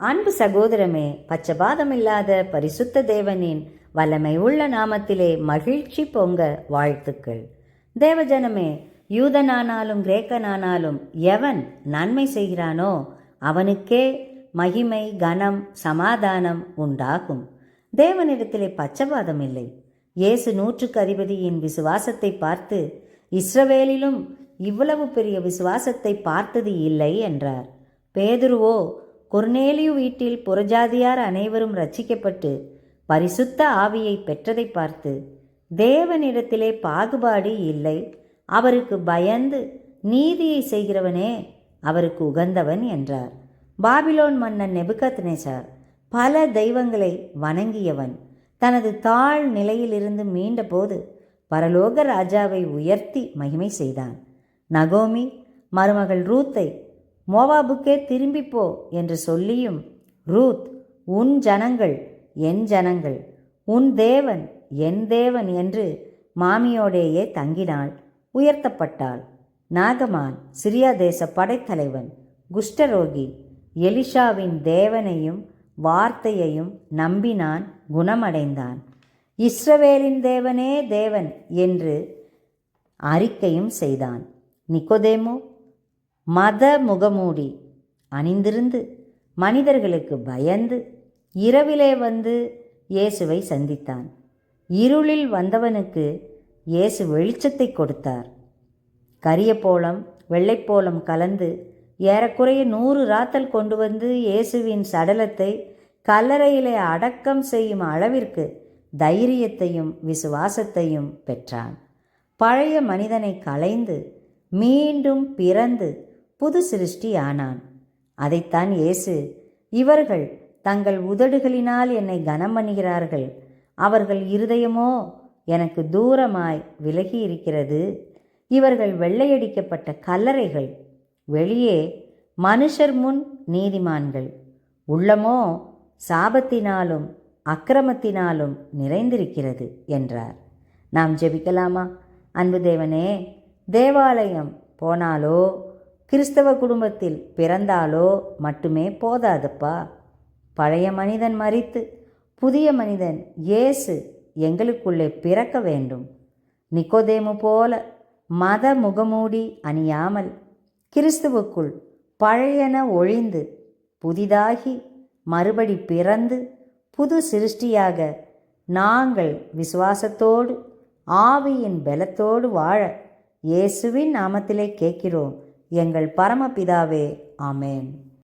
அன்பு சகோதரமே, பச்சபாதமில்லாத பரிசுத்த தேவனின் வல்லமை உள்ள நாமத்திலே மகிழ்ச்சி பொங்க வாழ்த்துக்கள். தேவஜனமே, யூதனானாலும் கிரேக்கனானாலும் எவன் நன்மை செய்கிறானோ அவனுக்கே மகிமை, கனம், சமாதானம் உண்டாகும். தேவனிடத்திலே பச்சபாதம் இல்லை. இயேசு 100க்கு அதிபதியின் விசுவாசத்தை பார்த்து, இஸ்ரவேலிலும் இவ்வளவு பெரிய விசுவாசத்தை பார்த்தது இல்லை என்றார். பேதுருவோ, கொர்நேலியு வீட்டில் புறஜாதியார் அனைவரும் ரட்சிக்கப்பட்டு பரிசுத்த ஆவியை பெற்றதை பார்த்து, தேவனிடத்திலே பாகுபாடு இல்லை, அவருக்கு பயந்து நீதியை செய்கிறவனே அவருக்கு உகந்தவன் என்றார். பாபிலோன் மன்னன் நெபுகத்நேசார் பல தெய்வங்களை வணங்கியவன். தனது தாழ் நிலையிலிருந்து மீண்டபோது பரலோக ராஜாவை உயர்த்தி மகிமை செய்தான். நகோமி மருமகள் ரூத்தை மோவாபுக்கே திரும்பிப்போ என்று சொல்லியும், ரூத் உன் ஜனங்கள் என் ஜனங்கள், உன் தேவன் என் தேவன் என்று மாமியோடேயே தங்கினாள், உயர்த்தப்பட்டாள். நாகமான் சிரியா தேச படைத்தலைவன், குஷ்டரோகி, எலிஷாவின் தேவனையும் வார்த்தையையும் நம்பினான், குணமடைந்தான். இஸ்ரவேலின் தேவனே தேவன் என்று அறிக்கையும் செய்தான். நிக்கோதேமோ மத முகமூடி அணிந்திருந்து மனிதர்களுக்கு பயந்து இரவிலே வந்து இயேசுவை சந்தித்தான். இருளில் வந்தவனுக்கு இயேசு வெளிச்சத்தை கொடுத்தார். கரியப்போளம் வெள்ளைப்போளம் கலந்து ஏறக்குறைய 100 ராத்தல் கொண்டு வந்து இயேசுவின் சடலத்தை கல்லறையிலே அடக்கம் செய்யும் அளவிற்கு தைரியத்தையும் விசுவாசத்தையும் பெற்றான். பழைய மனிதனை களைந்து மீண்டும் பிறந்து புது சிருஷ்டி ஆனான். அதைத்தான் இயேசு, இவர்கள் தங்கள் உதடுகளினால் என்னை கனம் பண்ணுகிறார்கள், அவர்கள் இருதயமோ எனக்கு தூரமாய் விலகி இருக்கிறது. இவர்கள் வெள்ளையடிக்கப்பட்ட கல்லறைகள், வெளியே மனுஷர் முன் நீதிமான்கள், உள்ளமோ சாபத்தினாலும் அக்கிரமத்தினாலும் நிறைந்திருக்கிறது என்றார். நாம் ஜெபிக்கலாமா? அன்பு தேவனே, தேவாலயம் போனாலோ கிறிஸ்தவ குடும்பத்தில் பிறந்தாலோ மட்டுமே போதாதுப்பா. பழைய மனிதன் மரித்து புதிய மனிதன் இயேசு எங்களுக்குள்ளே பிறக்க வேண்டும். நிக்கோதேமு போல மத முகமூடி அணியாமல் கிறிஸ்துவுக்குள் பழையன ஒழிந்து புதிதாகி மறுபடி பிறந்து புது சிருஷ்டியாக நாங்கள் விசுவாசத்தோடு ஆவியின் பலத்தோடு வாழ இயேசுவின் நாமத்திலே கேட்கிறோம் எங்கள் பரமபிதாவே. ஆமேன்.